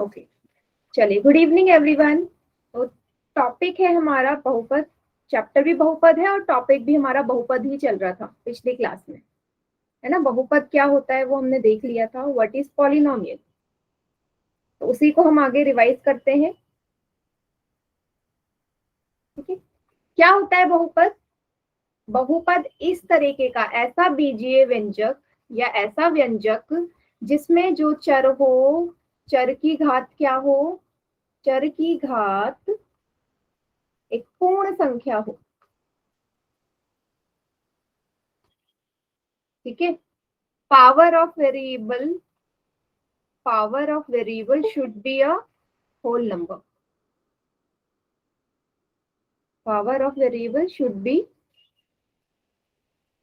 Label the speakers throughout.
Speaker 1: Okay, चलिए good evening everyone. तो topic है हमारा बहुपद, चैप्टर भी बहुपद है और टॉपिक भी हमारा बहुपद ही चल रहा था पिछली क्लास में, है ना। बहुपद क्या होता है वो हमने देख लिया था, व्हाट इज पॉलिनोमियल। तो उसी को हम आगे रिवाइज करते हैं। ठीक है, क्या होता है बहुपद? बहुपद इस तरीके का ऐसा बीजीय व्यंजक या ऐसा व्यंजक जिसमें जो चर हो, चर की घात क्या हो, चर की घात एक पूर्ण संख्या हो। ठीक है, power of variable should be a whole number. Power of variable should be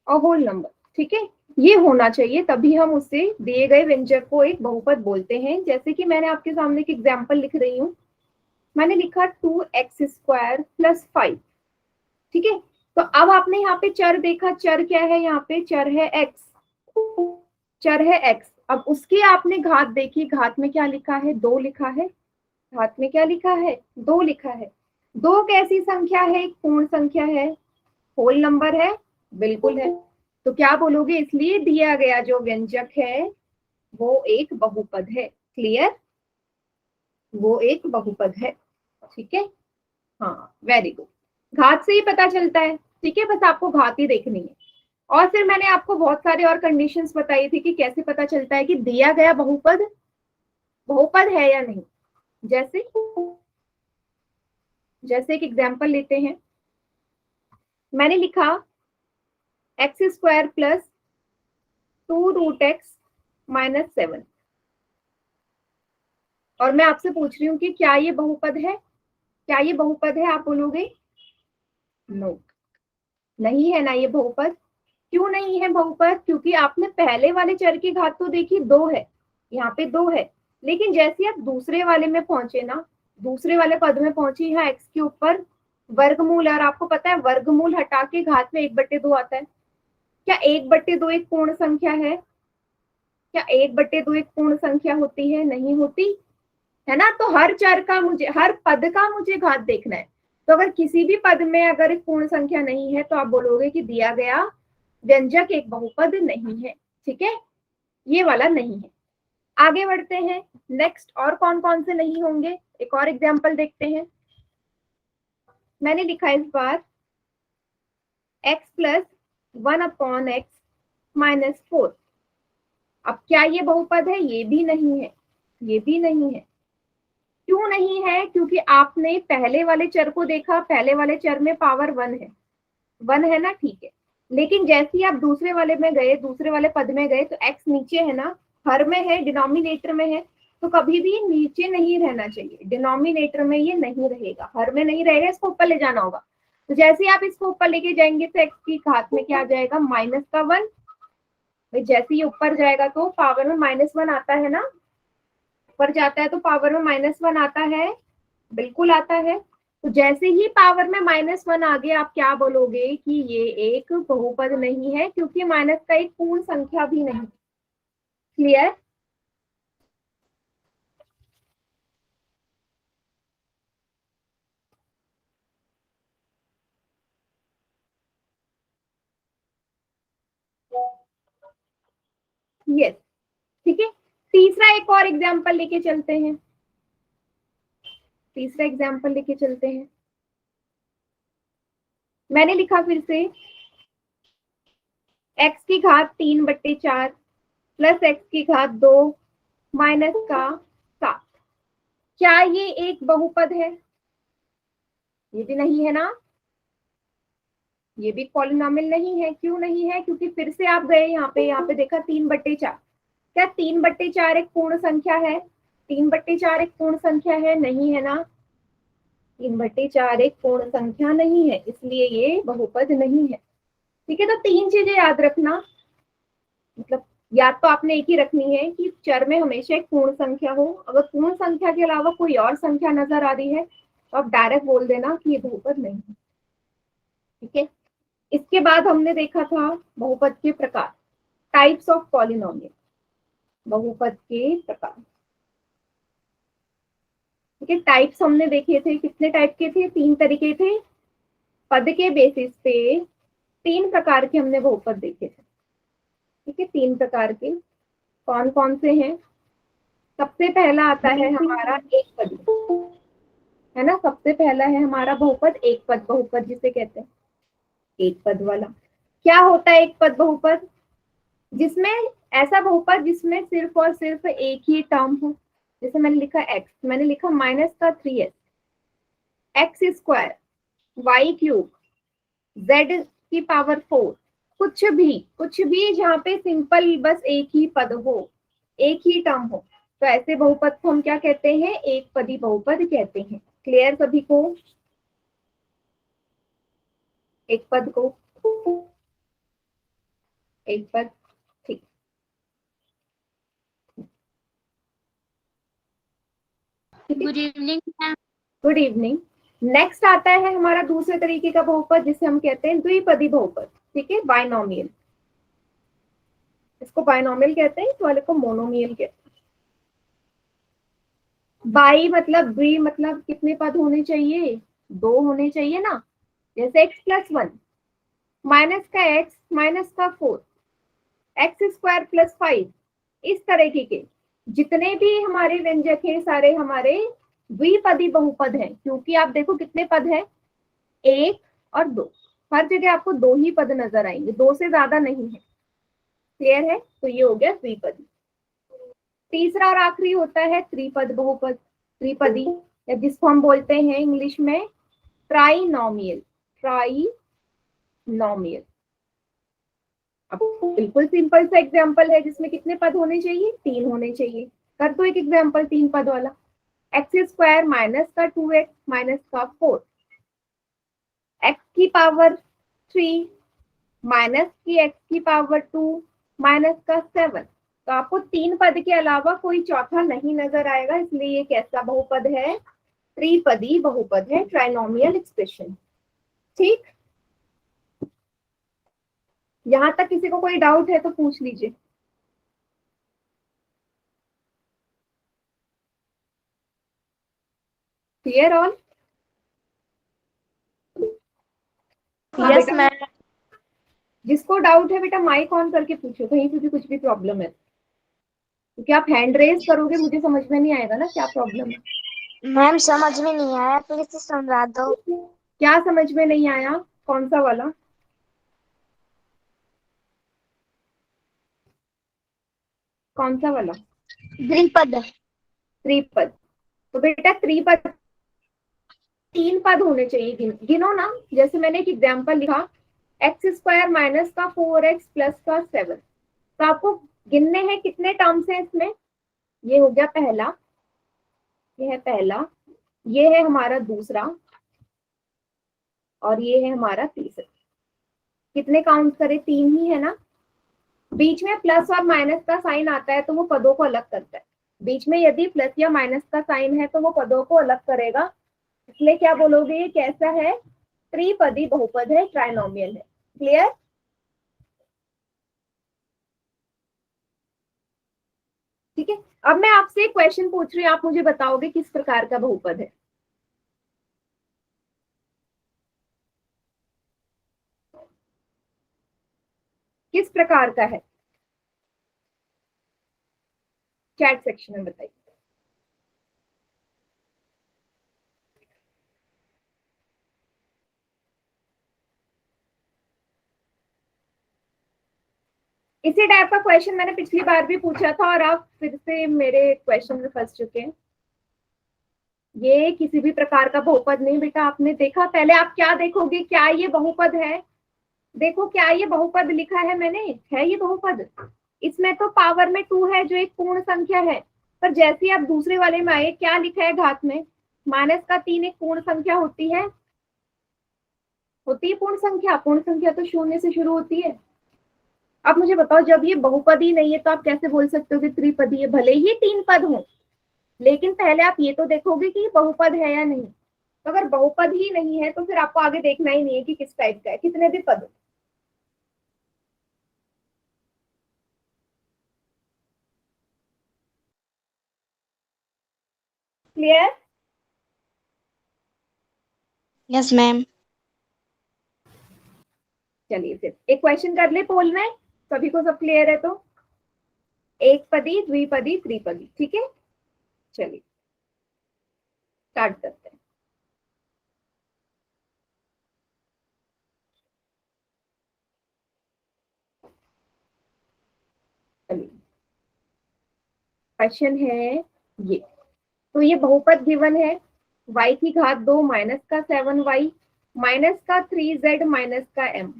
Speaker 1: a whole number. ठीक है, ये होना चाहिए, तभी हम उससे दिए गए व्यंजक को एक बहुपद बोलते हैं। जैसे कि मैंने आपके सामने एक एग्जाम्पल लिख रही हूँ, मैंने लिखा 2x² + 5। ठीक है, तो अब आपने यहाँ पे चर देखा, चर क्या है, यहाँ पे चर है x, चर है x। अब उसकी आपने घात देखी, घात में क्या लिखा है, 2 लिखा है। घात में क्या लिखा है, 2 लिखा है। 2 कैसी संख्या है, एक पूर्ण संख्या है, होल नंबर है, बिल्कुल है। तो क्या बोलोगे, इसलिए दिया गया जो व्यंजक है वो एक बहुपद है। क्लियर, वो एक बहुपद है। ठीक है, हाँ वेरी गुड। घात से ही पता चलता है। ठीक है, बस आपको घात ही देखनी है। और फिर मैंने आपको बहुत सारे और कंडीशंस बताई थी कि कैसे पता चलता है कि दिया गया बहुपद बहुपद है या नहीं। जैसे जैसे एक एग्जाम्पल लेते हैं, मैंने लिखा x² + 2√x - 7 और मैं आपसे पूछ रही हूँ कि क्या ये बहुपद है, क्या ये बहुपद है? आप बोलोगे नो, नहीं है ना ये बहुपद। क्यों नहीं है बहुपद? क्योंकि आपने पहले वाले चर की घात तो देखी 2 है, यहाँ पे 2 है, लेकिन जैसे आप दूसरे वाले में पहुंचे ना, दूसरे वाले पद में पहुंची, यहाँ x के ऊपर वर्गमूल, और आपको पता है वर्गमूल हटा के घात में 1/2 आता है। क्या 1/2 एक पूर्ण संख्या है? क्या 1/2 एक पूर्ण संख्या होती है? नहीं होती, है ना। तो हर चर का मुझे, हर पद का मुझे घात देखना है। तो अगर किसी भी पद में अगर एक पूर्ण संख्या नहीं है तो आप बोलोगे कि दिया गया व्यंजक एक बहुपद नहीं है। ठीक है, ये वाला नहीं है। आगे बढ़ते हैं, नेक्स्ट और कौन कौन से नहीं होंगे, एक और एग्जाम्पल देखते हैं। मैंने लिखा इस बार x + 1/x - 4। अब क्या ये बहुपद है? ये भी नहीं है, ये भी नहीं है। क्यों नहीं है? क्योंकि आपने पहले वाले चर को देखा, पहले वाले चर में पावर 1 है, 1 है ना, ठीक है। लेकिन जैसे ही आप दूसरे वाले में गए, दूसरे वाले पद में गए, तो x नीचे है ना, हर में है, डिनोमिनेटर में है, तो कभी भी नीचे नहीं रहना चाहिए। डिनोमिनेटर में ये नहीं रहेगा, हर में नहीं रहेगा, इसको ऊपर ले जाना होगा। तो जैसे ही आप इसको ऊपर लेके जाएंगे तो x की घात में क्या आ जाएगा, -1। भाई जैसे ही ऊपर जाएगा तो पावर में -1 आता है ना, ऊपर जाता है तो पावर में -1 आता है, बिल्कुल आता है। तो जैसे ही पावर में -1 आ गया, आप क्या बोलोगे कि ये एक बहुपद नहीं है, क्योंकि माइनस का एक पूर्ण संख्या भी नहीं। क्लियर? यस, ठीक है। तीसरा एक और एग्जाम्पल लेके चलते हैं, तीसरा एग्जाम्पल लेके चलते हैं। मैंने लिखा फिर से x की घात 3/4 + x की घात 2 माइनस का 7। क्या ये एक बहुपद है? ये भी नहीं है ना, ये भी पॉलिनोमियल नहीं है। क्यों नहीं है? क्योंकि फिर से आप गए यहाँ पे देखा 3/4। क्या 3/4 एक पूर्ण संख्या है? 3/4 एक पूर्ण संख्या है? नहीं है ना, 3/4 एक पूर्ण संख्या नहीं है, इसलिए ये बहुपद नहीं है। ठीक है, तो 3 चीजें याद रखना, मतलब याद तो आपने एक ही रखनी है कि चर में हमेशा एक पूर्ण संख्या हो। अगर पूर्ण संख्या के अलावा कोई और संख्या नजर आ रही है तो आप डायरेक्ट बोल देना कि ये बहुपद नहीं है। ठीक है, इसके बाद हमने देखा था बहुपद के प्रकार, टाइप्स ऑफ पॉलिनोमियल, बहुपद के प्रकार। ठीक है, टाइप्स हमने देखे थे, कितने टाइप के थे, 3 तरीके थे। पद के बेसिस पे 3 प्रकार के हमने बहुपद देखे थे। ठीक है, 3 प्रकार के कौन कौन से हैं? सबसे पहला आता है हमारा एक पद, है ना। सबसे पहला है हमारा बहुपद एक पद बहुपद, जिसे कहते हैं एक पद वाला। क्या होता है एक पद बहुपद? जिसमें ऐसा बहुपद जिसमें सिर्फ और सिर्फ एक ही टर्म हो। जैसे मैंने लिखा एक्स, मैंने लिखा माइनस का 3x, x square, y cube, z की पावर 4, कुछ भी जहाँ पे सिंपल बस एक ही पद हो, एक ही टर्म हो, तो ऐसे बहुपद को हम क्या कहते हैं? एक पदी बहुपद कहते हैं। क्लियर सभी को? एक पद को एक पद, ठीक।
Speaker 2: Good evening ma'am.
Speaker 1: Good evening. Next आता है हमारा दूसरे तरीके का बहुपद, जिसे हम कहते हैं द्विपदी बहुपद। ठीक है, बाइनोमियल, इसको बाइनोमियल कहते हैं, इस वाले को मोनोमियल कहते हैं। बाई मतलब द्वि मतलब कितने पद होने चाहिए? 2 होने चाहिए ना। जैसे x प्लस 1, माइनस का x, माइनस का 4, एक्स स्क्वायर प्लस 5, इस तरीके के जितने भी हमारे व्यंजक हैं सारे हमारे द्विपदी बहुपद हैं। क्योंकि आप देखो कितने पद हैं, 1 और 2, हर जगह आपको 2 ही पद नजर आएंगे, 2 से ज्यादा नहीं है। क्लियर है? तो ये हो गया द्विपदी। तीसरा और आखिरी होता है त्रिपद बहुपद, त्रिपदी, या जिसको हम बोलते हैं इंग्लिश में ट्राइनोमियल। ट्राइनोमियल अब बिल्कुल सिंपल सा एग्जांपल है, जिसमें कितने पद होने चाहिए? 3 होने चाहिए। कर दो एक एग्जांपल 3 पद वाला। एक्स स्क्वायर माइनस का 2x माइनस का 4, एक्स की पावर 3 माइनस की एक्स की पावर 2 माइनस का 7। तो आपको 3 पद के अलावा कोई चौथा नहीं नजर आएगा, इसलिए ये कैसा बहुपद है? त्रिपदी बहुपद है, ट्राइनोमियल एक्सप्रेशन। ठीक, यहां तक किसी को कोई डाउट है तो पूछ लीजिए। Clear all? हाँ
Speaker 2: यस
Speaker 1: बेटा,
Speaker 2: मैम।
Speaker 1: जिसको डाउट है बेटा माइक ऑन करके पूछो, कहीं पे भी कुछ भी प्रॉब्लम है, क्योंकि आप हैंड रेज करोगे मुझे समझ में नहीं आएगा ना क्या प्रॉब्लम है।
Speaker 2: मैम समझ में नहीं आया, फिर से समझा दो।
Speaker 1: क्या समझ में नहीं आया? कौन सा वाला? कौन सा वाला?
Speaker 2: द्विपद।
Speaker 1: त्रिपद। तो बेटा त्रिपद 3 पद होने चाहिए, गिनो ना। जैसे मैंने एक एग्जाम्पल लिखा, एक्स स्क्वायर माइनस का 4x प्लस का 7। तो आपको गिनने हैं कितने टर्म्स हैं इसमें। ये हो गया पहला, ये है पहला, ये है हमारा दूसरा, और ये है हमारा तीसरा। कितने काउंट करें? 3 ही है ना। बीच में प्लस और माइनस का साइन आता है तो वो पदों को अलग करता है। बीच में यदि प्लस या माइनस का साइन है तो वो पदों को अलग करेगा। इसलिए क्या बोलोगे? ये कैसा है? त्रिपदी बहुपद है, ट्राइनोमियल है। क्लियर? ठीक है, अब मैं आपसे एक क्वेश्चन पूछ रही हूँ, आप मुझे बताओगे किस प्रकार का बहुपद है। किस प्रकार का है? चैट सेक्शन में बताइए। इसी टाइप का क्वेश्चन मैंने पिछली बार भी पूछा था और आप फिर से मेरे क्वेश्चन में फंस चुके हैं। ये किसी भी प्रकार का बहुपद नहीं बेटा। आपने देखा, पहले आप क्या देखोगे, क्या ये बहुपद है? देखो क्या ये बहुपद लिखा है मैंने, है ये बहुपद? इसमें तो पावर में 2 है जो एक पूर्ण संख्या है, पर जैसे ही आप दूसरे वाले में आए, क्या लिखा है घात में? माइनस का 3 एक पूर्ण संख्या होती है, होती है पूर्ण संख्या। पूर्ण संख्या तो 0 से शुरू होती है। अब मुझे बताओ, जब ये बहुपदी नहीं है तो आप कैसे बोल सकते हो कि त्रिपदी है? भले ही 3 पद हो, लेकिन पहले आप ये तो देखोगे कि बहुपद है या नहीं। तो अगर बहुपद ही नहीं है तो फिर आपको आगे देखना ही नहीं है कि किस टाइप का है, कितने भी पद हो। क्लियर?
Speaker 2: Yes ma'am.
Speaker 1: चलिए फिर एक क्वेश्चन कर ले पोल में, सभी को सब क्लियर है तो। एक पदी, द्विपदी, त्रिपदी, ठीक है। चलिए स्टार्ट करते हैं। चलिए क्वेश्चन है ये। तो ये बहुपद गिवन है, y की घात 2 माइनस का 7y माइनस का 3z माइनस का m।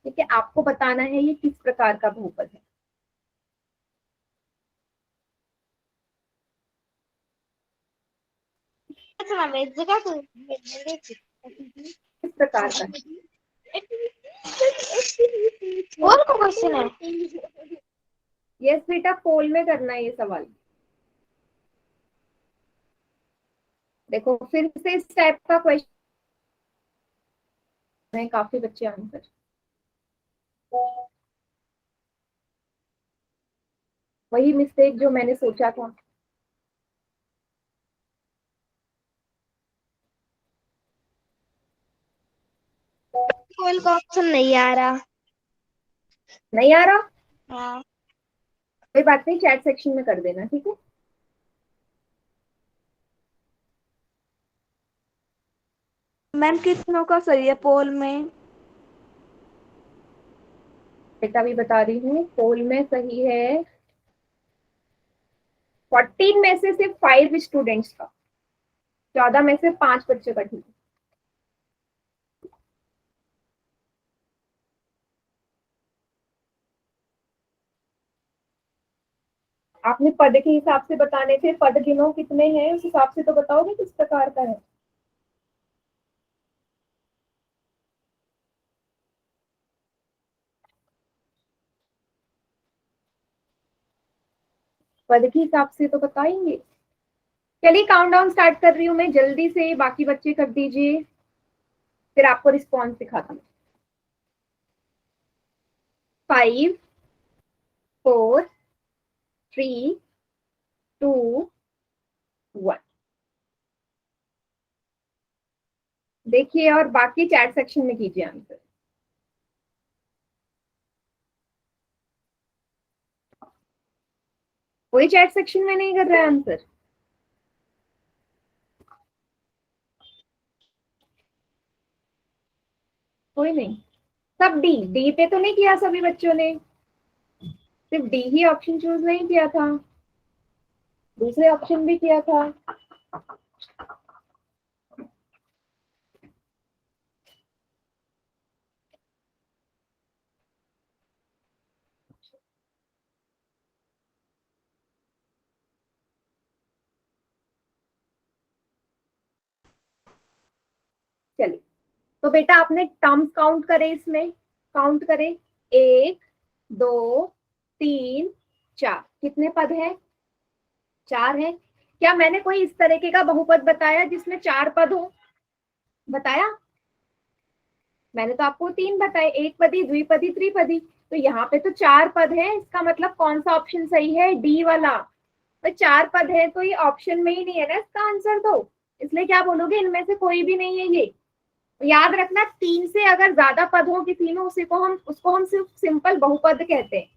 Speaker 1: ठीक है, आपको बताना है ये किस प्रकार का बहुपद है। किस प्रकार का है।
Speaker 2: और को क्वेश्चन है।
Speaker 1: यस बेटा, पोल में करना है ये सवाल। देखो फिर से इस टाइप का क्वेश्चन है, काफी बच्चे आंसर। वही मिस्टेक जो मैंने सोचा था।
Speaker 2: कोई का ऑप्शन नहीं आ रहा।
Speaker 1: नहीं आ रहा,
Speaker 2: हाँ
Speaker 1: कोई बात नहीं, चैट सेक्शन में कर देना, ठीक है।
Speaker 3: मैम कितनों का सही है पोल में?
Speaker 1: बेटा भी बता रही हूँ, पोल में सही है 14 में से सिर्फ 5 स्टूडेंट्स का, 14 में से 5 बच्चे का ठीक है। आपने पद के हिसाब से बताने थे, पद गिनो कितने हैं उस हिसाब से तो बताओगे किस प्रकार का है। पद के हिसाब से तो बताएंगे। चलिए काउंट डाउन स्टार्ट कर रही हूँ मैं, जल्दी से बाकी बच्चे कर दीजिए, फिर आपको रिस्पॉन्स दिखाता हूँ। 5 4 3 2 1। देखिए और बाकी चैट सेक्शन में कीजिए आंसर। कोई चैट सेक्शन में नहीं कर रहा है आंसर। कोई नहीं, सब डी, डी पे तो नहीं किया सभी बच्चों ने, सिर्फ डी ही ऑप्शन चूज नहीं किया था, दूसरे ऑप्शन भी किया था। चलिए तो बेटा आपने टर्म्स काउंट करे, इसमें काउंट करे, 1 2 3 4, कितने पद हैं, 4 है। क्या मैंने कोई इस तरीके का बहुपद बताया जिसमें 4 पद हो, बताया? मैंने तो आपको 3 बताए, एक पदी, द्विपदी, त्रिपदी। तो यहाँ पे तो 4 पद है, इसका मतलब कौन सा ऑप्शन सही है, डी वाला। तो 4 पद है तो ये ऑप्शन में ही नहीं है ना इसका आंसर, तो इसलिए क्या बोलोगे, इनमें से कोई भी नहीं है ये। तो याद रखना, 3 से अगर ज्यादा पद हो किसी में, उसको हम सिर्फ सिंपल बहुपद कहते हैं।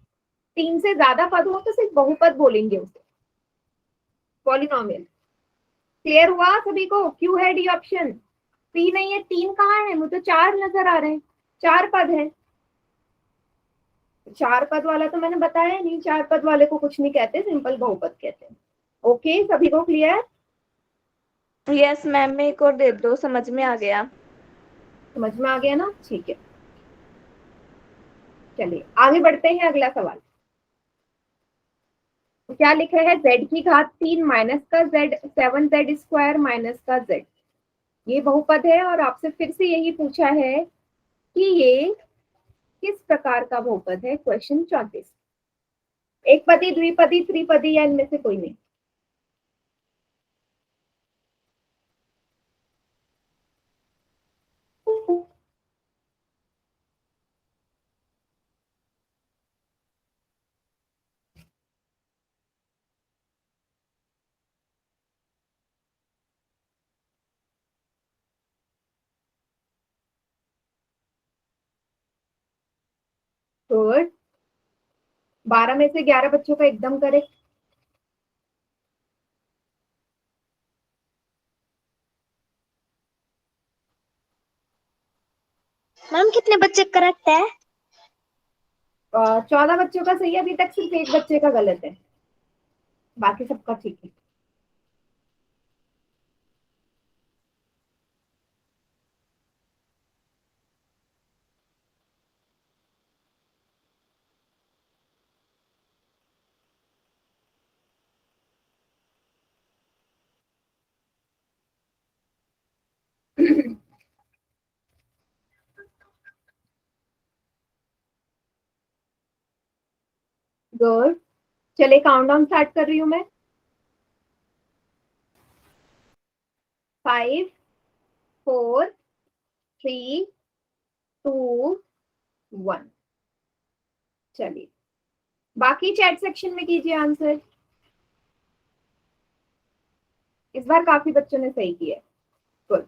Speaker 1: 3 से ज्यादा पद हो तो सिर्फ बहुपद बोलेंगे उसे, पॉलिनोमियल। क्लियर हुआ सभी को, क्यू है डी ऑप्शन। सी नहीं है, 3 कहाँ है, मुझे तो 4 नजर आ रहे हैं, 4 पद है। 4 पद वाला तो मैंने बताया नहीं, 4 पद वाले को कुछ नहीं कहते, सिंपल बहुपद कहते हैं। ओके सभी को क्लियर?
Speaker 3: यस मैम, मेरे को दे दो, समझ में आ गया।
Speaker 1: समझ में आ गया ना, ठीक है। चलिए आगे बढ़ते हैं, अगला सवाल। तो क्या लिखा है, z की घात 3 माइनस का z 7z स्क्वायर माइनस का z, ये बहुपद है और आपसे फिर से यही पूछा है कि ये किस प्रकार का बहुपद है। क्वेश्चन 34। एक पदी, द्विपदी, त्रिपदी या इनमें से कोई नहीं। गुड। 12 में से 11 बच्चों का एकदम करेक्ट।
Speaker 2: मैम कितने बच्चे करेक्ट है?
Speaker 1: 14 बच्चों का सही है, अभी तक सिर्फ एक बच्चे का गलत है, बाकी सबका ठीक है। गुड। चलिए काउंटडाउन स्टार्ट कर रही हूं मैं। 5 4 3 2 1। चलिए बाकी चैट सेक्शन में कीजिए आंसर। इस बार काफी बच्चों ने सही किया है। गुड।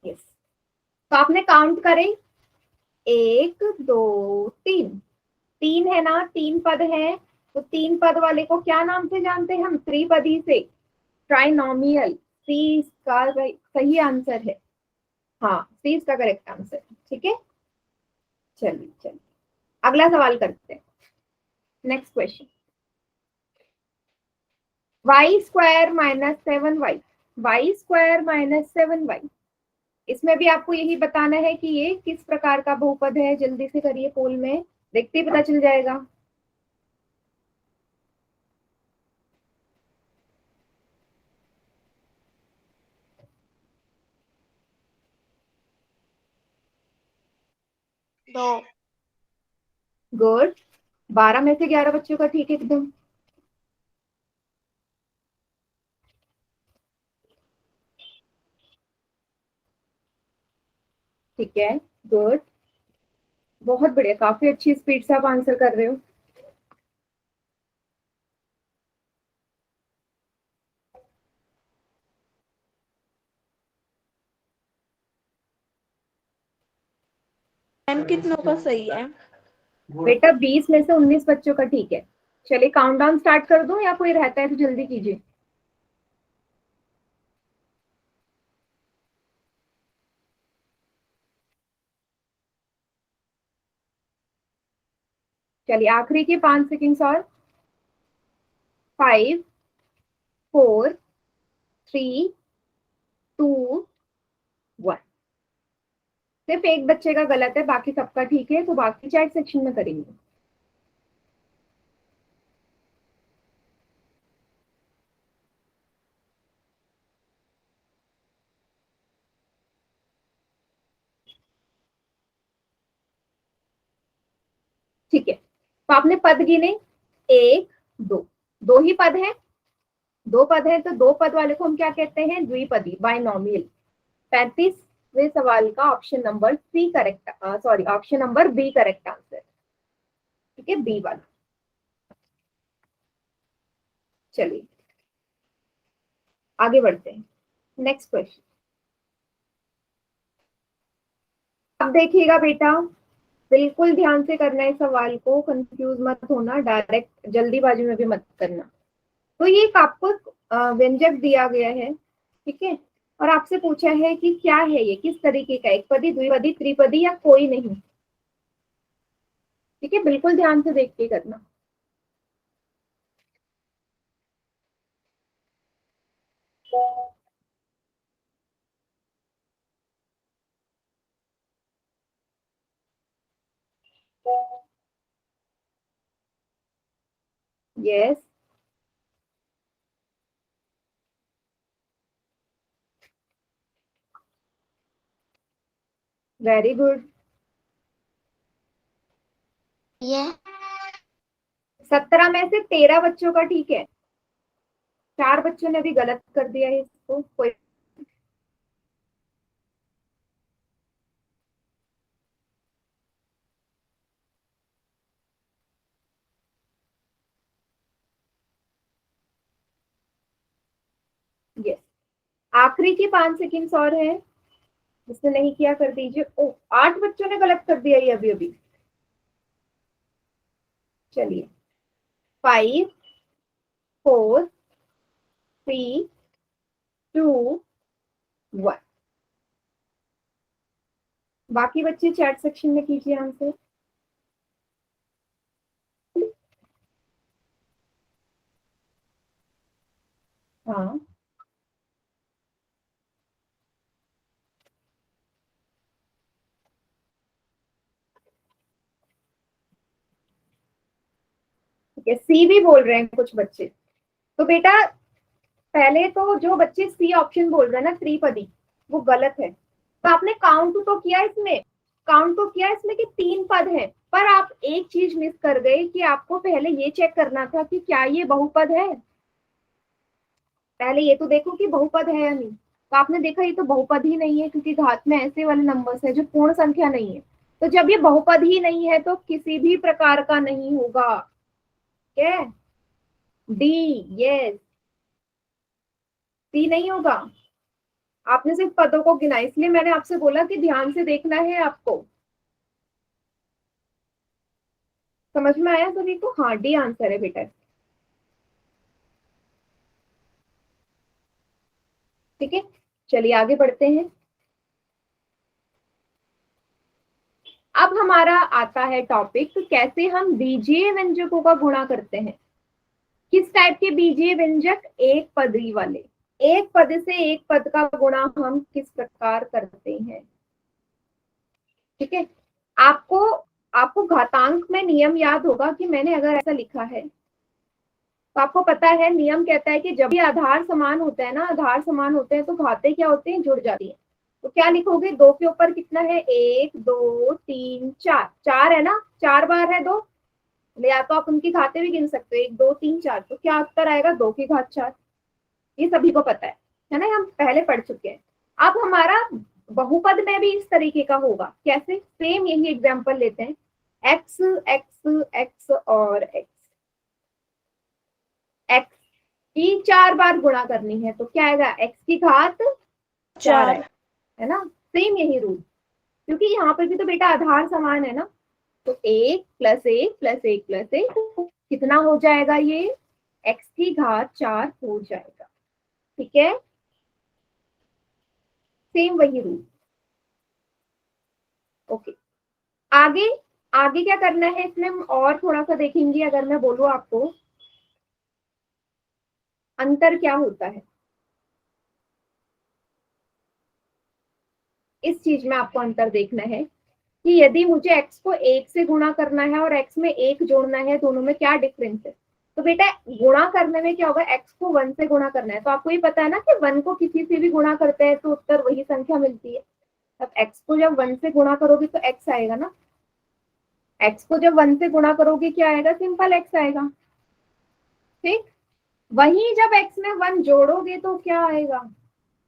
Speaker 1: यस। तो आपने काउंट करें, 1 2 3। 3 है ना, 3 पद हैं, तो 3 पद वाले को क्या नाम से जानते हैं हम? त्रिपदी से, ट्राइनोमियल। सी इसका सही आंसर है। हाँ, सी इसका करेक्ट आंसर है। ठीक है, चलिए चलिए अगला सवाल करते हैं। Next question, y square minus 7y। Y square minus 7y, इसमें भी आपको यही बताना है कि ये किस प्रकार का बहुपद है। जल्दी से करिए, पोल में देखते ही पता चल जाएगा।
Speaker 2: दो।
Speaker 1: गुड। 12 में से 11 बच्चों का ठीक है एकदम। ठीक है, गुड, बहुत बढ़िया, काफी अच्छी स्पीड से आप आंसर कर रहे हो।
Speaker 3: मैम कितनों का सही है?
Speaker 1: बेटा 20 में से 19 बच्चों का ठीक है। चलिए काउंटडाउन स्टार्ट कर दूं या कोई रहता है तो जल्दी कीजिए। चलिए आखिरी के 5 सेकेंड्स और। 5 4 3 2 1। सिर्फ एक बच्चे का गलत है, बाकी सबका ठीक है, तो बाकी चैट सेक्शन में करेंगे। ठीक है, तो आपने पद गिने, 1 2। दो ही पद हैं, दो पद हैं, तो दो पद वाले को हम क्या कहते हैं? द्विपदी, बाइनोमियल। 35वें सवाल का option number C correct, sorry option number B correct answer. ठीक है, बी वाला। चलिए आगे बढ़ते हैं। नेक्स्ट क्वेश्चन, अब देखिएगा बेटा, बिल्कुल ध्यान से करना है सवाल को, कंफ्यूज मत होना, डायरेक्ट जल्दीबाजी में भी मत करना। तो ये एक आपको व्यंजक दिया गया है, ठीक है, और आपसे पूछा है कि क्या है ये, किस तरीके का, एक पदी, द्विपदी, त्रिपदी या कोई नहीं। ठीक है, बिल्कुल ध्यान से देख के करना। Yes, very good.
Speaker 2: ये
Speaker 1: 17 में से 13 बच्चों का ठीक है, 4 बच्चों ने भी गलत कर दिया है इसको, कोई। यस, आखिरी की 5 सेकेंड्स और है, जिसने नहीं किया कर दीजिए। ओ, 8 बच्चों ने गलत कर दिया ये अभी अभी। चलिए 5 4 3 2 1। बाकी बच्चे चैट सेक्शन में कीजिए आंसर। हाँ ठीक है, सी भी बोल रहे हैं कुछ बच्चे। तो बेटा पहले तो जो बच्चे सी ऑप्शन बोल रहे हैं ना त्रिपदी, वो गलत है। तो आपने काउंट तो किया इसमें, काउंट तो किया इसमें कि 3 पद है, पर आप एक चीज मिस कर गए कि आपको पहले ये चेक करना था कि क्या ये बहुपद है। पहले ये तो देखो कि बहुपद है या नहीं। तो आपने देखा ये तो बहुपद ही नहीं है, क्योंकि घात में ऐसे वाले नंबर्स है जो पूर्ण संख्या नहीं है। तो जब ये बहुपद ही नहीं है तो किसी भी प्रकार का नहीं होगा। क्या डी? यस, सी नहीं होगा। आपने सिर्फ पदों को गिना, इसलिए मैंने आपसे बोला कि ध्यान से देखना है आपको। समझ में आया सभी को? हाँ डी आंसर है बेटा। ठीक है, चलिए आगे बढ़ते हैं। अब हमारा आता है टॉपिक कैसे हम बीजीय व्यंजकों का गुणा करते हैं। किस टाइप के बीजीय व्यंजक? एक पदी वाले। एक पद से एक पद का गुणा हम किस प्रकार करते हैं। ठीक है, आपको आपको घातांक में नियम याद होगा कि मैंने अगर ऐसा लिखा है तो आपको पता है नियम कहता है कि जब भी आधार समान होता है ना, आधार समान होते हैं तो घाते क्या होते हैं? जुड़ जाती हैं। तो क्या लिखोगे? 2 के ऊपर कितना है? 1 2 3 4, 4 है ना, 4 बार है 2, या तो आप उनकी घाते भी गिन सकते हो, 1 2 3 4। तो क्या उत्तर आएगा? 2 की घात 4। ये सभी को पता है ना, हम पहले पढ़ चुके हैं। अब हमारा बहुपद में भी इस तरीके का होगा। कैसे? सेम यही एग्जांपल लेते हैं, x x x और x x की 4 बार गुणा करनी है तो क्या आएगा? x की घात 4 है ना। सेम यही रूल, क्योंकि यहाँ पर भी तो बेटा आधार समान है ना। तो 1 + 1 + 1 + 1 कितना हो जाएगा? ये x की घात 4 हो जाएगा। ठीक है, सेम वही रूल। ओके, आगे आगे क्या करना है इसमें हम और थोड़ा सा देखेंगे। अगर मैं बोलूं आपको अंतर क्या होता है, इस चीज में आपको अंतर देखना है कि यदि मुझे x को 1 से गुणा करना है और x में 1 जोड़ना है, दोनों में क्या डिफरेंस है। तो बेटा गुणा करने में क्या होगा? x को 1 से गुणा करना है, तो आपको ये पता है ना कि 1 को किसी से भी गुणा करते हैं तो उत्तर वही संख्या मिलती है। अब x को जब 1 से गुणा करोगे तो x आएगा ना, x को जब 1 से गुणा करोगे क्या आएगा? सिंपल x आएगा। ठीक, वही जब x में 1 जोड़ोगे तो क्या आएगा?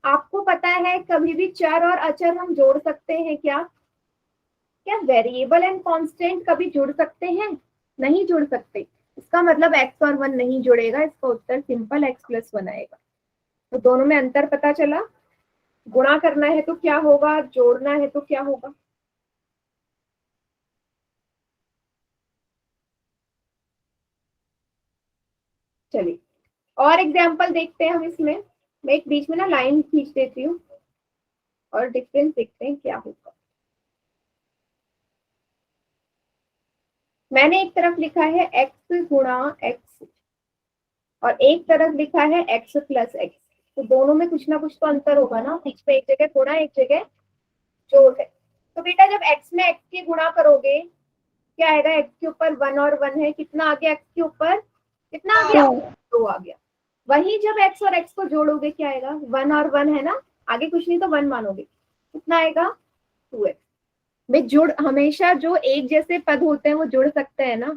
Speaker 1: आपको पता है कभी भी चर और अचर हम जोड़ सकते हैं क्या? क्या वेरिएबल एंड कांस्टेंट कभी जुड़ सकते हैं? नहीं जुड़ सकते। इसका मतलब x और 1 नहीं जुड़ेगा, इसका उत्तर सिंपल x + 1 आएगा। तो दोनों में अंतर पता चला। गुणा करना है तो क्या होगा, जोड़ना है तो क्या होगा। चलिए और एग्जाम्पल देखते हैं हम इसमें। मैं एक बीच में ना लाइन खींच देती हूँ और डिफरेंस देखते हैं क्या होगा। मैंने एक तरफ लिखा है x गुणा x और एक तरफ लिखा है x + x। तो दोनों में कुछ ना कुछ तो अंतर होगा ना, बीच में एक जगह गुणा एक जगह जोड़ है। तो बेटा जब x में x की गुणा करोगे क्या आएगा? x के ऊपर 1 और 1 है, कितना आ गया? x के ऊपर कितना आ गया? 2 आ गया। वही जब x और x को जोड़ोगे क्या आएगा? 1 और 1 है ना, आगे कुछ नहीं तो 1 मानोगे, कितना आएगा? 2x। में जुड़ हमेशा जो एक जैसे पद होते हैं वो जुड़ सकते हैं ना,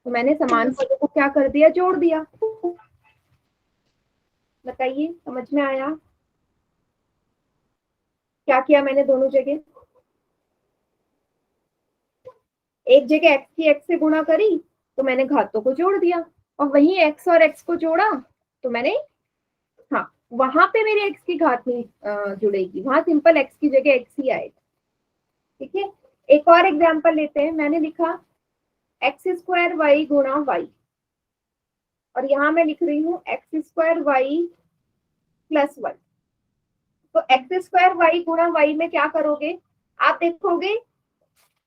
Speaker 1: तो मैंने समान पदों को क्या कर दिया? जोड़ दिया। बताइए समझ में आया क्या किया मैंने? दोनों जगह एक जगह x की x से गुणा करी तो मैंने घातों को जोड़ दिया, और वही x और x को जोड़ा तो मैंने, हाँ वहां पे मेरे x की घात नहीं जुड़ेगी, वहां सिंपल x की जगह x ही आएगा। ठीक है, एक और एग्जांपल लेते हैं। मैंने लिखा एक्स स्क्वायर वाई गुणा वाई, और यहाँ मैं लिख रही हूँ x square y plus one. तो एक्स स्क्वायर वाई गुणा वाई में क्या करोगे, आप देखोगे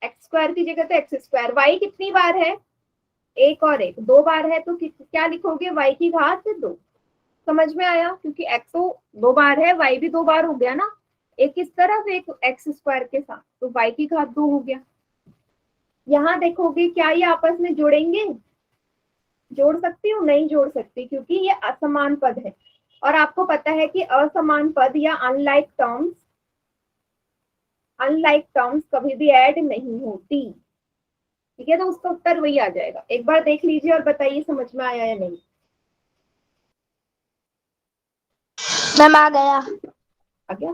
Speaker 1: एक्स स्क्वायर की जगह तो एक्स स्क्वायर, वाई कितनी बार है, एक और एक, दो बार है, तो क्या लिखोगे, वाई की घात दो। समझ में आया, क्योंकि एक्स तो दो बार है, वाई भी दो बार हो गया ना, एक इस तरफ एक एक्स स्क्वायर के साथ, तो वाई की घात दो हो गया। यहाँ देखोगे क्या ये आपस में जुड़ेंगे, जोड़ सकती हूँ, नहीं जोड़ सकती, क्योंकि ये असमान पद है, और आपको पता है कि असमान पद या अनलाइक टर्म्स कभी भी ऐड नहीं होती। ठीक है, तो उसका उत्तर वही आ जाएगा। एक बार देख लीजिए और बताइए समझ में आया या नहीं।
Speaker 2: मैम आ गया।
Speaker 1: आ गया।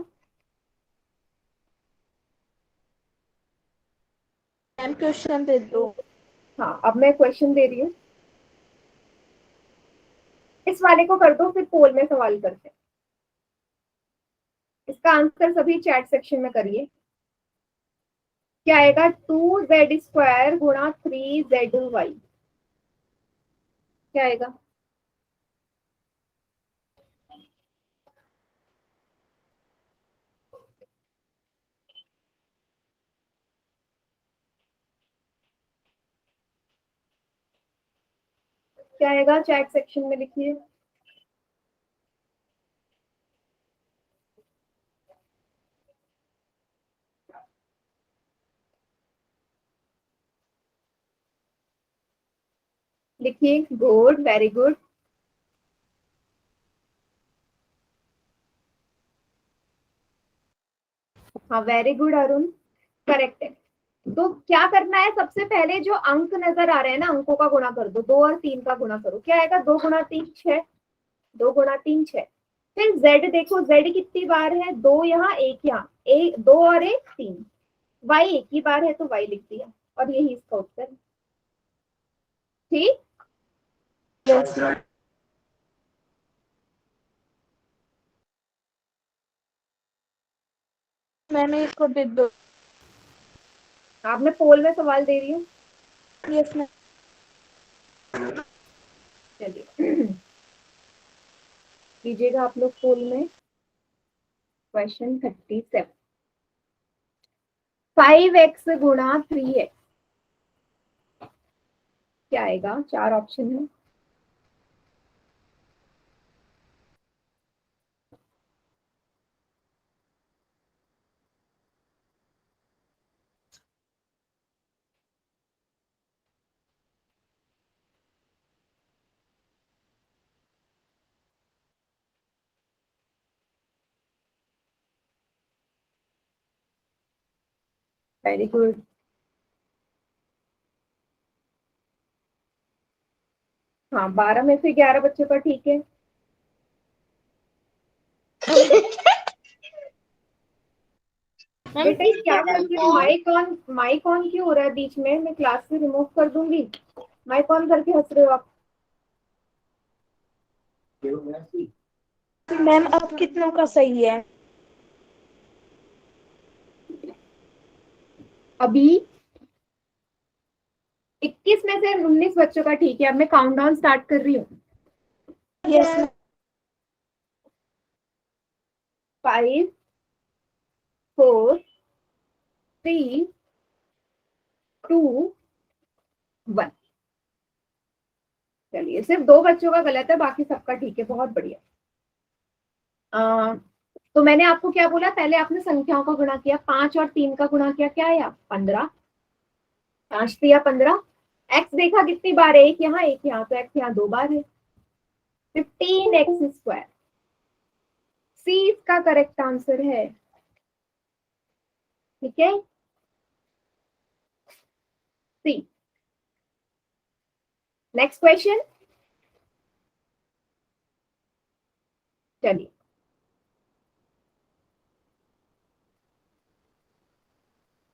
Speaker 3: मैम क्वेश्चन दे दो।
Speaker 1: हाँ, अब मैं क्वेश्चन दे रही हूँ, इस वाले को कर दो, फिर पोल में सवाल करते हैं। इसका आंसर सभी चैट सेक्शन में करिए। क्या आएगा, 2z² गुणा 3zy, क्या आएगा। क्या आएगा, चैट सेक्शन में लिखिए। लिखिए, गुड, वेरी गुड। हाँ, वेरी गुड अरुण, करेक्ट है। तो क्या करना है, सबसे पहले जो अंक नजर आ रहे हैं ना, अंकों का गुणा कर दो, 2 और 3 का गुणा करो, क्या आएगा, 2 गुणा 3 6, 2 गुणा 3 6। फिर z देखो, z कितनी बार है, 2 यहाँ, एक यहाँ, एक, 2 और एक 3, y एक ही बार है तो y लिख दिया, और यही इसका उत्तर है। ठीक,
Speaker 3: यस मैम। मैम एक को दे दो।
Speaker 1: आप मैं पोल में सवाल दे रही हूँ।
Speaker 3: Yes ma'am.
Speaker 1: चलिए लीजिएगा आप लोग पोल में। क्वेश्चन 37, 5x गुणा 3x, क्या आएगा, चार ऑप्शन है। Very good. हाँ, 12 में से 11 बच्चों का ठीक है। बेटा ये क्या कर रही हो, माइक ऑन क्यों हो रहा है बीच में, मैं क्लास से रिमूव कर दूंगी। माइक ऑन करके हंस रहे हो आप।
Speaker 3: मैम अब कितनों का सही है।
Speaker 1: अभी 21 में से 19 बच्चों का ठीक है। अब मैं काउंटडाउन स्टार्ट कर रही हूँ।
Speaker 3: Yes ma'am.
Speaker 1: 5 4 3 2 1। चलिए, सिर्फ दो बच्चों का गलत है, बाकी सबका ठीक है, बहुत बढ़िया। तो मैंने आपको क्या बोला, पहले आपने संख्याओं का गुणा किया, 5 और 3 का गुणा किया, क्या आया, 15, 5 दिया 15। एक्स देखा कितनी बार है, एक यहाँ एक यहाँ, तो एक्स यहाँ दो बार है, 15x²। सी इसका करेक्ट आंसर है। ठीक है, सी। नेक्स्ट क्वेश्चन, चलिए।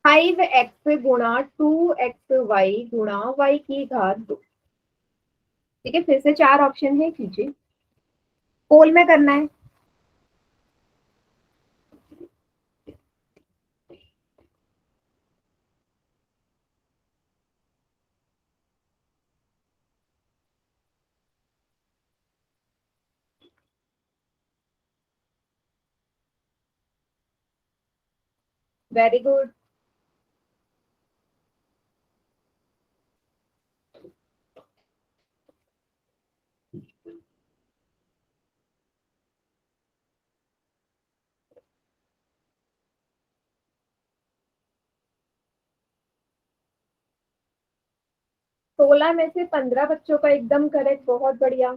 Speaker 1: 5x गुणा 2xy गुणा y की घात 2। ठीक है, फिर से चार ऑप्शन है, कीजिए। पोल में करना है। Very good. सोलह में से 15 बच्चों का एकदम करेक्ट, बहुत बढ़िया।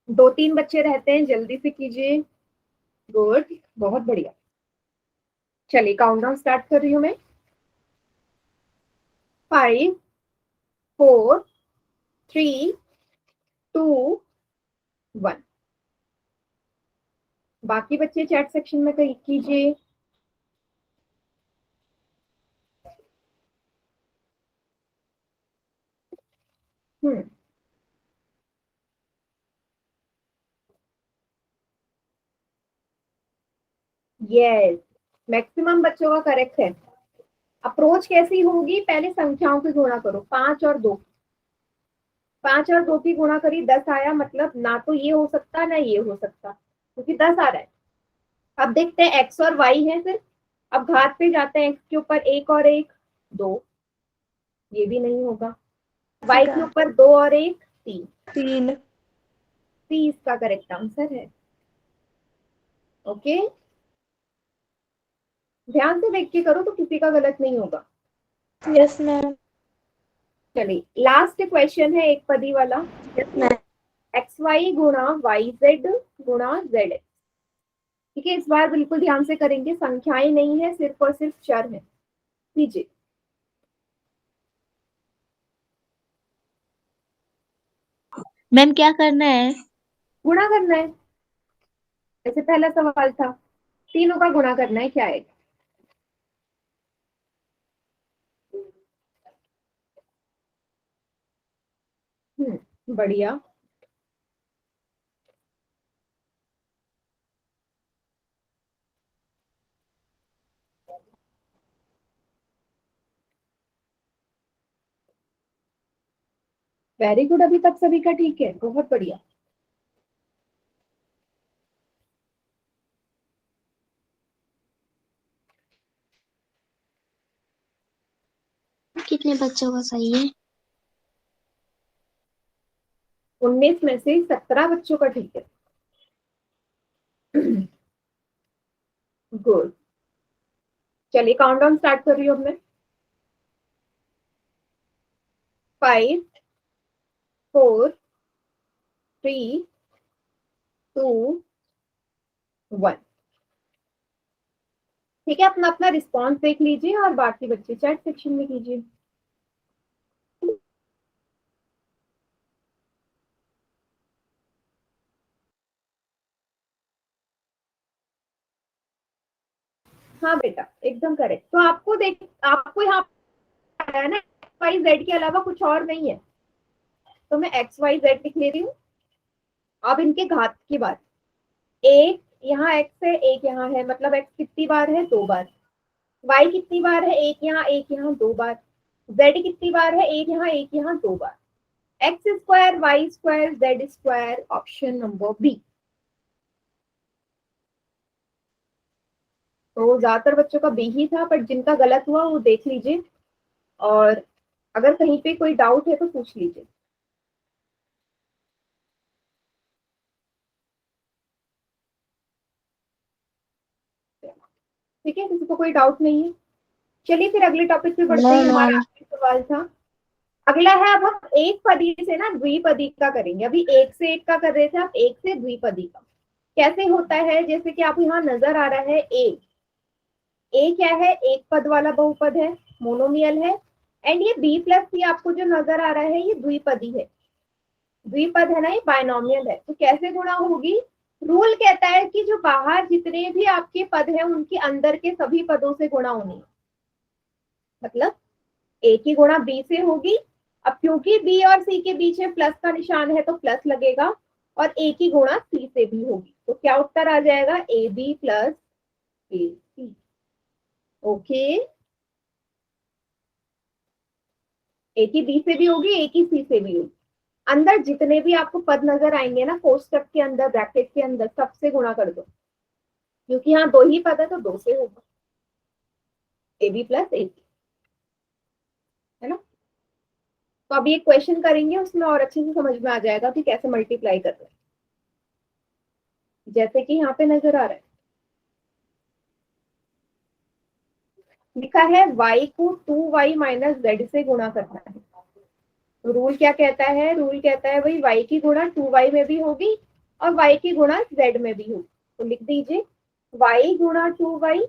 Speaker 1: दो तीन बच्चे रहते हैं, जल्दी से कीजिए। गुड, बहुत बढ़िया। चलिए काउंटडाउन स्टार्ट कर रही हूँ मैं। 5 4 3 2 1। बाकी बच्चे चैट सेक्शन में कीजिए। यस, मैक्सिमम बच्चों का करेक्ट है। अप्रोच कैसी होगी, पहले संख्याओं की गुणा करो। 5 और 2, 5 और 2 की गुणा करी, 10 आया। मतलब ना तो ये हो सकता ना ये हो सकता, क्योंकि 10 आ रहा है। अब देखते हैं x और y है सिर्फ। अब घात पे जाते हैं, x के ऊपर 1 और 1 2, ये भी नहीं होगा। y के ऊपर 2 और 1 3,
Speaker 3: 3।
Speaker 1: सी इसका करेक्ट आंसर है। ओके, ध्यान से देख के करो तो किसी का गलत नहीं होगा।
Speaker 3: Yes ma'am.
Speaker 1: चलिए लास्ट क्वेश्चन है एक पदी वाला।
Speaker 3: Yes ma'am.
Speaker 1: एक्स वाई गुणा वाई जेड गुणा जेड एक्स। ठीक है, इस बार बिल्कुल ध्यान से करेंगे, संख्याएं नहीं है, सिर्फ और सिर्फ चर है। कीजिए।
Speaker 4: मैम क्या करना है?
Speaker 1: गुणा करना है, ऐसे पहला सवाल था। तीनों का गुणा करना है, क्या है? बढ़िया। वेरी गुड, अभी तक सभी का ठीक है, बहुत बढ़िया।
Speaker 2: कितने बच्चों का सही है?
Speaker 1: 19 में से 17 बच्चों का ठीक है। गुड। चलिए काउंटडाउन स्टार्ट कर रही हूँ अब मैं। 5 4 3 2 1। ठीक है, अपना अपना रिस्पॉन्स देख लीजिए और बाकी बच्चे चैट सेक्शन में कीजिए। हाँ बेटा, एकदम करेक्ट। तो आपको यहाँ है ना, वाई जेड के अलावा कुछ और नहीं है, तो मैं एक्स वाई जेड लिख ले रही हूँ। अब इनके घात की बात, एक यहाँ एक्स है, एक यहाँ है, मतलब एक्स कितनी बार है? 2 बार। वाई कितनी बार है? एक यहाँ 2 बार। जेड कितनी बार है? एक यहाँ 2 बार। X square Y square Z square, option number B. तो ज्यादातर बच्चों का बी ही था, बट जिनका गलत हुआ वो देख लीजिए, और अगर कहीं पे कोई डाउट है तो पूछ लीजिए। ठीक है, किसी को कोई डाउट नहीं है? चलिए फिर अगले टॉपिक पे बढ़ते हैं। हमारा आखिरी सवाल था। अगला है, अब हम एक पदी से ना द्विपदी का करेंगे। अभी एक से एक का कर रहे थे, अब एक से द्विपदी का कैसे होता है। जैसे कि आप यहाँ नजर आ रहा है ए क्या है? एक पद वाला बहुपद है, मोनोमियल है। एंड ये बी प्लस सी आपको जो नजर आ रहा है ये द्विपदी है। द्विपद है ना, ये बायनोमियल है। तो कैसे गुणा होगी? रूल कहता है कि जो बाहर जितने भी आपके पद हैं उनके अंदर के सभी पदों से गुणा होनी है। मतलब ए की गुणा बी से होगी। अब क्योंकि बी और सी के बीच में प्लस का निशान है तो प्लस लगेगा, और ए की गुणा सी से भी होगी, तो क्या उत्तर आ जाएगा, A B plus A C. Okay, A की बी से भी होगी, ए की सी से भी होगी। अंदर जितने भी आपको पद नजर आएंगे ना कोष्टक के अंदर, ब्रैकेट के अंदर, सबसे गुणा कर दो, क्योंकि यहाँ दो ही पद है तो दो से होगा, ए बी प्लस ए सी, है ना। तो अभी एक क्वेश्चन करेंगे, उसमें और अच्छे से समझ में आ जाएगा कि कैसे मल्टीप्लाई कर रहे हैं। जैसे कि यहाँ पे नजर आ रहा है, लिखा है y को 2y माइनस जेड से गुणा करना है। तो रूल क्या कहता है, रूल कहता है भाई y की गुणा 2y में भी होगी और y की गुणा z में भी होगी। तो लिख दीजिए y गुणा 2y,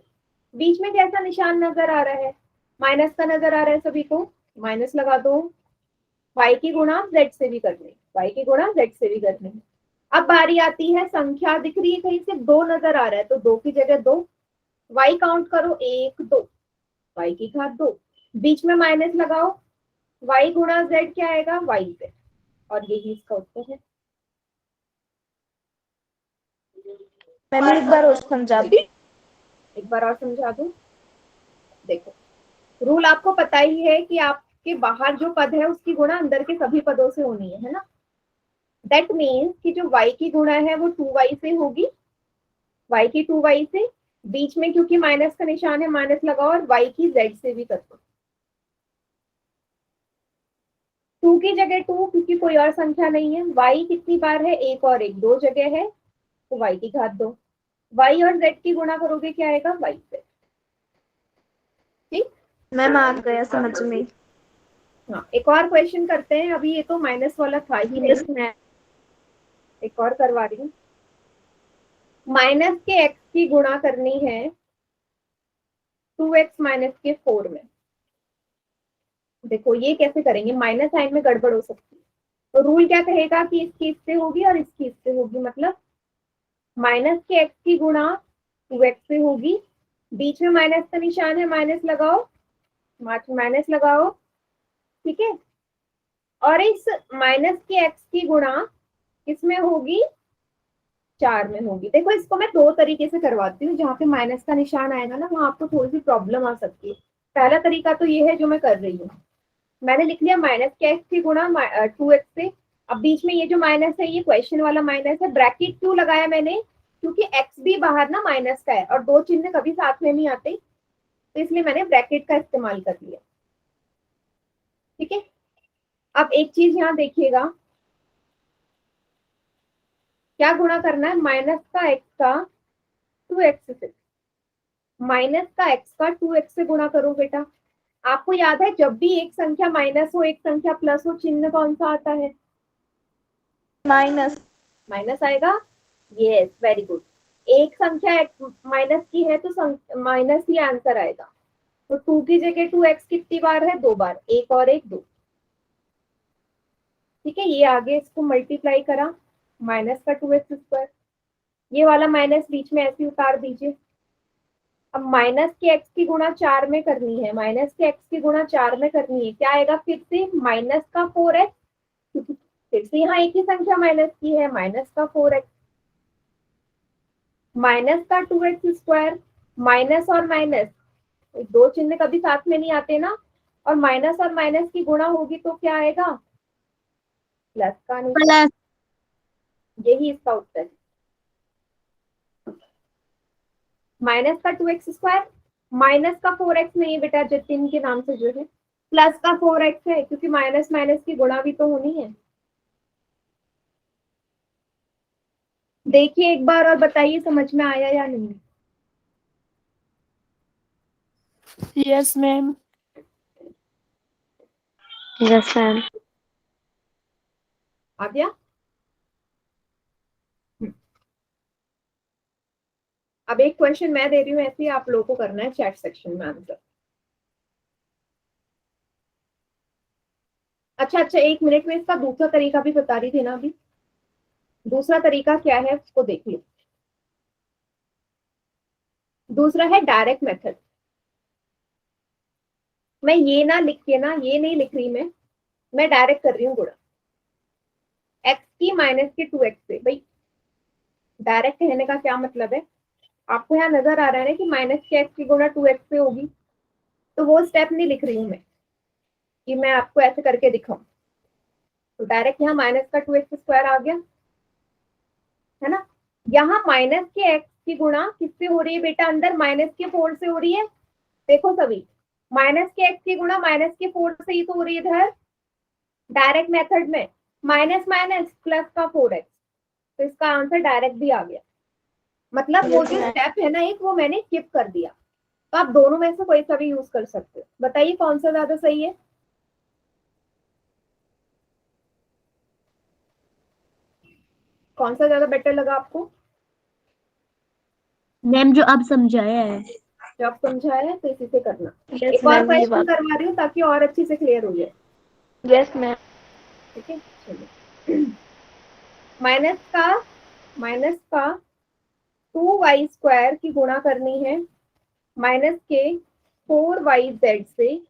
Speaker 1: बीच में कैसा निशान नजर आ रहा है, माइनस का नजर आ रहा है सभी को, माइनस लगा दो। y की गुणा z से भी करनी, y की गुणा z से भी करनी है। अब बारी आती है, संख्या दिख रही है कहीं से, दो नजर आ रहा है, तो दो की जगह दो, y काउंट करो, एक दो, y की घात दो, बीच में माइनस लगाओ, y गुणा z क्या आएगा, y z, और यही इसका उत्तर है।
Speaker 3: मैम एक बार और समझा दी।
Speaker 1: एक बार और समझा दूं, देखो रूल आपको पता ही है कि आपके बाहर जो पद है उसकी गुणा अंदर के सभी पदों से होनी है ना। दैट मीन्स कि जो y की गुणा है वो 2y से होगी, y की 2y से, बीच में क्योंकि माइनस का निशान है माइनस लगाओ, और y की z से भी कर दो। 2 की जगह 2, क्योंकि कोई और संख्या नहीं है, y कितनी बार है, एक और एक, दो जगह है, तो y की घात दो, y और z की गुणा करोगे क्या आएगा, y z। ठीक,
Speaker 3: मैम आ गया समझ में।
Speaker 1: हाँ एक और क्वेश्चन करते हैं, अभी ये तो माइनस वाला था ही नहीं,
Speaker 3: यस मैम।
Speaker 1: एक और करवा रही हूँ। माइनस के x की गुणा करनी है 2x माइनस के 4 में। देखो ये कैसे करेंगे, माइनस साइन में गड़बड़ हो सकती है, तो रूल क्या कहेगा कि इसकी इससे होगी और इसकी इससे होगी, मतलब माइनस के x की गुणा 2x से होगी, बीच में माइनस का निशान है, माइनस लगाओ, माइनस लगाओ, ठीक है। और इस माइनस के x की गुणा किसमें होगी, 4 में होगी। देखो इसको मैं दो तरीके से करवाती हूँ, जहाँ पे माइनस का निशान आएगा ना वहां आपको थोड़ी सी प्रॉब्लम आ सकती है। पहला तरीका तो ये है जो मैं कर रही हूँ, मैंने लिख लिया माइनस के x की गुणा 2x से, अब बीच में ये जो माइनस है ये क्वेश्चन वाला माइनस है, ब्रैकेट क्यों लगाया मैंने, क्योंकि x भी बाहर ना माइनस का है और दो चिन्ह कभी साथ में नहीं आते, तो इसलिए मैंने ब्रैकेट का इस्तेमाल कर लिया, ठीक है। अब एक चीज यहाँ देखिएगा, क्या गुणा करना है, माइनस का x का 2x से, माइनस का x का 2x से गुणा करो बेटा। आपको याद है जब भी एक संख्या माइनस हो एक संख्या प्लस हो, चिन्ह कौन सा आता है,
Speaker 3: माइनस।
Speaker 1: माइनस आएगा, यस वेरी गुड। एक संख्या माइनस की है तो माइनस ही आंसर आएगा, तो 2 की जगह 2x कितनी बार है, दो बार, एक और एक दो, ठीक है। ये आगे इसको मल्टीप्लाई करा, माइनस का 2x स्क्वायर, ये वाला माइनस बीच में ऐसे उतार दीजिए। अब माइनस के x की गुणा 4 में करनी है, माइनस के x की गुणा 4 में करनी है, क्या आएगा फिर से, माइनस का 4x, फिर से यहाँ एक ही संख्या माइनस की है, माइनस का 4x, माइनस का 2x स्क्वायर, माइनस और माइनस दो चिन्ह कभी साथ में नहीं आते ना, और माइनस और माइनस की गुणा होगी तो क्या आएगा, प्लस का निशान,
Speaker 4: प्लस।
Speaker 1: यही इसका उत्तर है। माइनस का 2x स्क्वायर, माइनस का 4x नहीं बेटा, जतिन के नाम से जो है, प्लस का 4x है, क्योंकि माइनस माइनस की गुणा भी तो होनी है। देखिए एक बार और बताइए समझ में आया या नहीं।
Speaker 4: Yes ma'am.
Speaker 2: Yes ma'am.
Speaker 1: आ गया। अब एक क्वेश्चन मैं दे रही हूँ, ऐसे ही आप लोगों को करना है चैट सेक्शन में आंसर। अच्छा अच्छा, एक मिनट में इसका दूसरा तरीका भी बता रही थी ना अभी, दूसरा तरीका क्या है उसको देख लो। दूसरा है डायरेक्ट मेथड। मैं ये ना लिख के ना, ये नहीं लिख रही मैं डायरेक्ट कर रही हूँ गुणा। x की माइनस के 2x से। भाई डायरेक्ट कहने का क्या मतलब है, आपको यहाँ नजर आ रहा है ना कि माइनस के x की गुणा 2x से होगी, तो वो स्टेप नहीं लिख रही हूँ मैं कि मैं आपको ऐसे करके दिखाऊं। तो डायरेक्ट यहाँ माइनस का 2x स्क्वायर आ गया, है ना। यहाँ माइनस के x की गुणा किससे हो रही है बेटा, अंदर माइनस के 4 से हो रही है। देखो सभी, माइनस के x की गुणा माइनस के 4 से ही तो हो रही है इधर डायरेक्ट मेथड में, माइनस माइनस प्लस का 4x, तो इसका आंसर डायरेक्ट भी आ गया। मतलब वो जो स्टेप है ना एक, वो मैंने स्किप कर दिया। तो आप दोनों में से कोई सा भी यूज कर सकते हो, बताइए कौन सा ज्यादा सही है। कौन सा ज्यादा बेटर लगा आपको।
Speaker 4: मैम जो अब समझाया है।
Speaker 1: जो आप समझाया है तो इसी से करना।
Speaker 3: यस
Speaker 1: एक और
Speaker 3: मैम, ये
Speaker 1: क्वेश्चन
Speaker 3: बात।
Speaker 1: करवा रही हूँ ताकि और अच्छे से क्लियर हो जाए।
Speaker 3: Yes ma'am.
Speaker 1: ठीक है, चलिए। माइनस का 2y² की गुणा करनी है माइनस के 4yz से,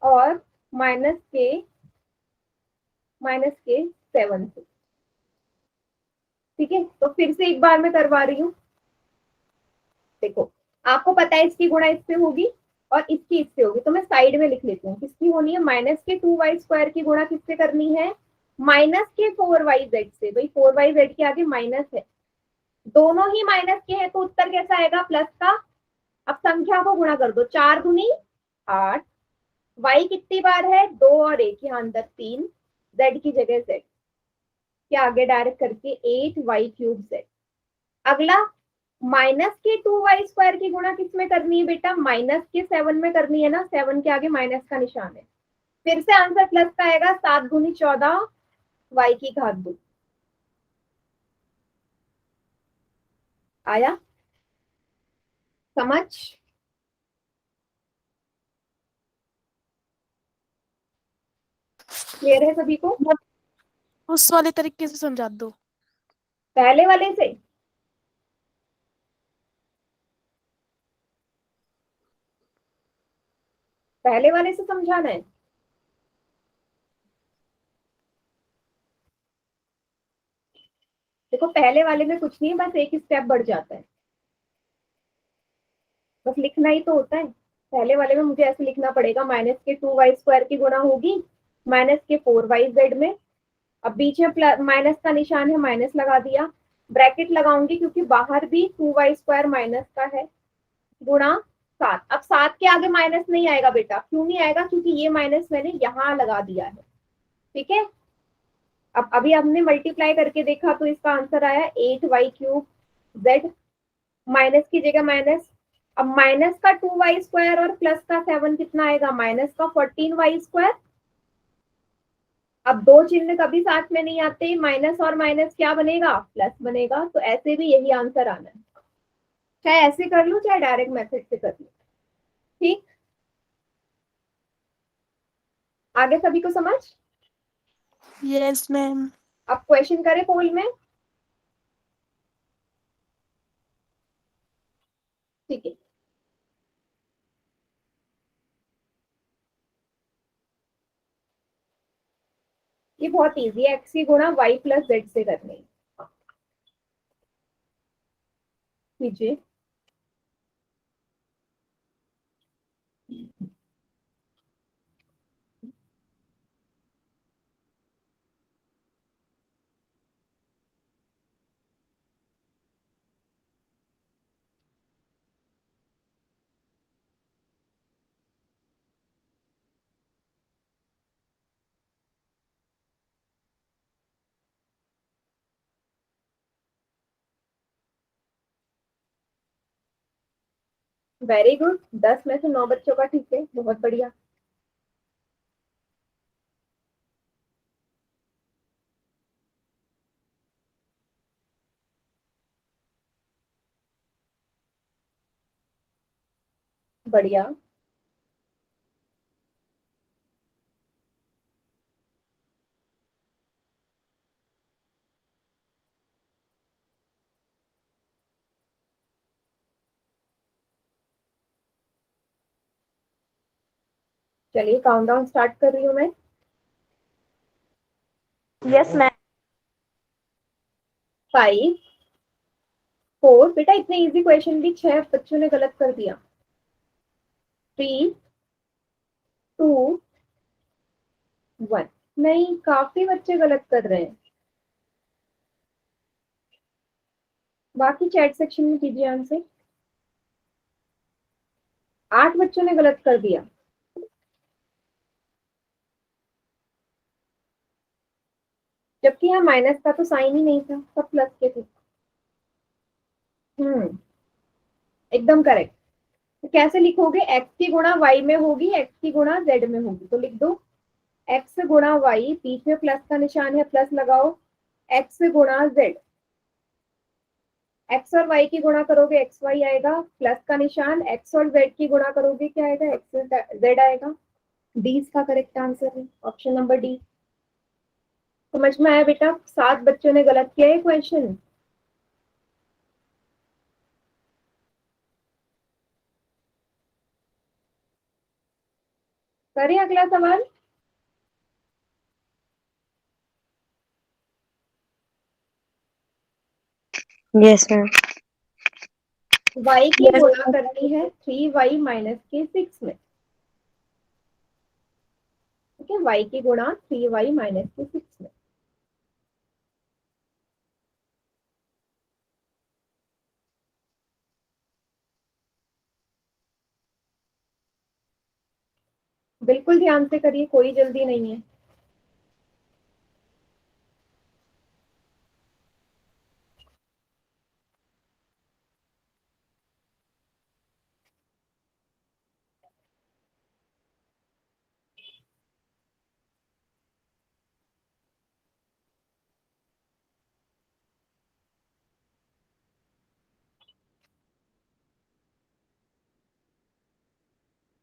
Speaker 1: और माइनस के 7 से। ठीक है, तो फिर से एक बार मैं करवा रही हूँ। देखो, आपको पता है इसकी गुणा इससे होगी और इसकी इससे होगी, तो मैं साइड में लिख लेती हूँ। किसकी होनी है, माइनस के 2y² की गुणा किससे करनी है, माइनस के 4yz से। भाई 4yz के आगे माइनस है, दोनों ही माइनस के हैं, तो उत्तर कैसा आएगा, प्लस का। अब संख्या को गुणा कर दो, 4 दूनी 8, y कितनी बार है, 2 और 1, यहाँ अंदर 3, z की जगह z के आगे डायरेक्ट करके 8y³ z। अगला माइनस के 2y² की गुणा किस में करनी है बेटा, माइनस के 7 में करनी है ना, 7 के आगे माइनस का निशान है। फिर से आंसर प्लस का आएगा, 7 दूनी 14, y की घात 2। आया समझ। क्लियर है सभी को।
Speaker 4: उस वाले तरीके से समझा दो।
Speaker 1: पहले वाले से, पहले वाले से समझाना है। देखो पहले वाले में कुछ नहीं है, बस एक स्टेप बढ़ जाता है, बस लिखना ही तो होता है। पहले वाले में मुझे ऐसे लिखना पड़ेगा, माइनस के 2y² की गुणा होगी माइनस के 4yz में। अब बीच में माइनस का निशान है, माइनस लगा दिया, ब्रैकेट लगाऊंगी क्योंकि बाहर भी 2y² माइनस का है, गुणा 7। अब 7 के आगे माइनस नहीं आएगा बेटा, क्यों नहीं आएगा, क्योंकि ये माइनस मैंने यहाँ लगा दिया है। ठीक है, अब अभी हमने मल्टीप्लाई करके देखा तो इसका आंसर आया 8y³ z, माइनस की जगह माइनस। अब माइनस का 2y² और प्लस का 7 कितना आएगा, माइनस का 14y²। अब दो चिन्ह कभी साथ में नहीं आते, माइनस और माइनस क्या बनेगा, प्लस बनेगा। तो ऐसे भी यही आंसर आना है, चाहे ऐसे कर लूं चाहे डायरेक्ट मेथड से कर लूं। ठीक, आगे सभी को समझ।
Speaker 4: Yes ma'am.
Speaker 1: अब क्वेश्चन करें पोल में। ठीक है, ये बहुत इजी है, एक्स की गुणा y प्लस जेड से करनी कीजिए। वेरी गुड, 10 में से 9 बच्चों का ठीक है, बहुत बढ़िया। बढ़िया, चलिए काउंटडाउन स्टार्ट कर रही हूँ मैं।
Speaker 3: Yes ma'am.
Speaker 1: 5 4, बेटा इतने इजी क्वेश्चन भी 6 बच्चों ने गलत कर दिया। 3 2 1, नहीं काफी बच्चे गलत कर रहे हैं। बाकी चैट सेक्शन में कीजिए आंसर। 8 बच्चों ने गलत कर दिया। जबकि यहाँ माइनस का तो साइन ही नहीं था, सब प्लस के थे। एकदम करेक्ट। तो कैसे लिखोगे? x की गुणा y में होगी, x की गुणा z में होगी, तो लिख दो x गुणा y, बीच में प्लस का निशान है, प्लस लगाओ, x गुणा z। x और y की गुणा करोगे एक्स वाई आएगा, प्लस का निशान, x और z की गुणा करोगे क्या आएगा? एक्स z आएगा। डी इसका करेक्ट आंसर है, ऑप्शन नंबर डी। समझ में आया बेटा? 7 बच्चों ने गलत किया है क्वेश्चन। करें अगला सवाल।
Speaker 2: Yes ma'am.
Speaker 1: y की गुणा करनी है 3y माइनस के 6 में। ठीक है, y की गुणा 3y माइनस के 6 में। बिल्कुल ध्यान से करिए, कोई जल्दी नहीं है।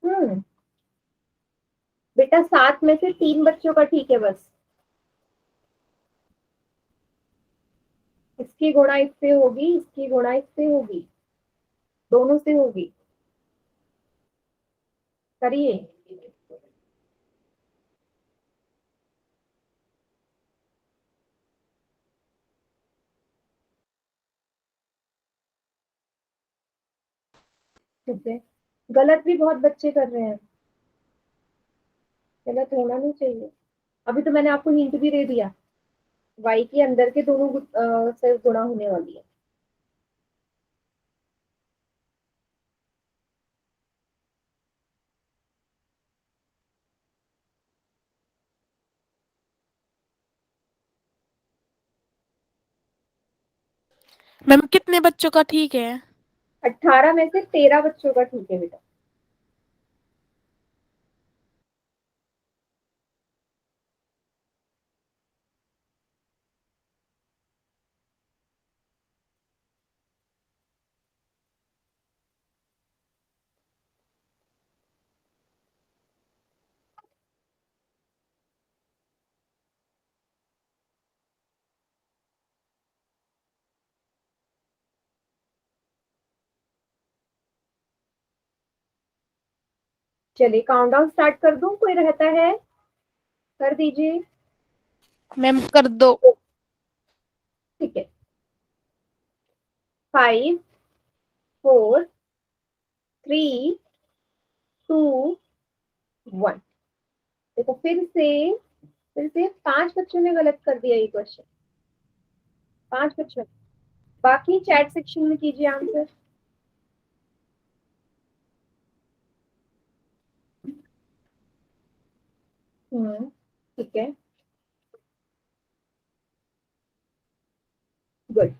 Speaker 1: हम्म बेटा 7 में से 3 बच्चों का ठीक है बस। इसकी गुणा इससे होगी, इसकी गुणा इससे होगी, दोनों से होगी। करिए। ठीक है, गलत भी बहुत बच्चे कर रहे हैं, गलत होना नहीं चाहिए। अभी तो मैंने आपको हिंट भी दे दिया, y के अंदर के दोनों से गुणा होने वाली है।
Speaker 4: मैम कितने बच्चों का ठीक है?
Speaker 1: 18 में से 13 बच्चों का ठीक है बेटा। चलिए काउंटडाउन स्टार्ट कर दूं, कोई रहता है? कर दीजिए।
Speaker 4: मैम कर दो।
Speaker 1: ठीक है, 5 4 3 2 1। देखो फिर से 5 बच्चों ने गलत कर दिया ये क्वेश्चन, 5 बच्चों। बाकी चैट सेक्शन में कीजिए आंसर। ठीक है, गुड।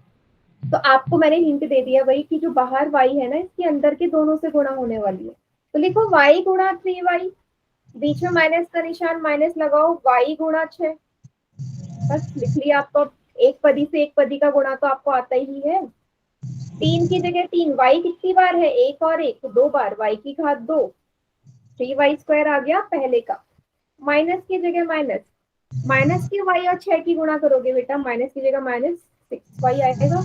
Speaker 1: तो आपको मैंने हिंट दे दिया भाई कि जो बाहर y है ना, इसके अंदर के दोनों से गुणा होने वाली है। तो लिखो y गुणा 3y, बीच में माइनस का निशान, माइनस लगाओ, y गुणा 6। बस लिख लिया आपको। अब एक पदी से एक पदी का गुणा तो आपको आता ही है। 3 की जगह 3, y कितनी बार है? एक और एक, तो 2 बार, y की घात 2, 3y स्क्वायर आ गया पहले का। माइनस की जगह माइनस, माइनस की y और 6 की गुणा करोगे बेटा, माइनस की जगह माइनस 6y आएगा।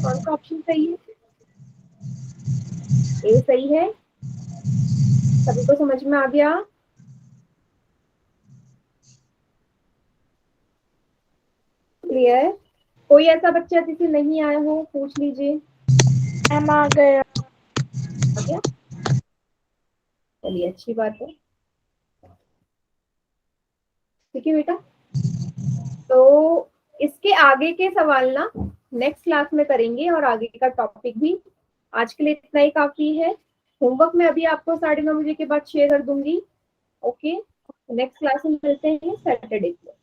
Speaker 1: कौन सा ऑप्शन सही है? ए सही है। सभी को समझ में आ गया? क्लियर? कोई ऐसा बच्चा जिसे नहीं आया हो पूछ लीजिए।
Speaker 3: मैम आ गया।
Speaker 1: आ गया? चलिए अच्छी बात है। ठीक है बेटा, तो इसके आगे के सवाल ना नेक्स्ट क्लास में करेंगे और आगे का टॉपिक भी। आज के लिए इतना ही काफी है। होमवर्क मैं अभी आपको 9:30 बजे के बाद शेयर कर दूंगी। ओके, नेक्स्ट क्लास में मिलते हैं सैटरडे को।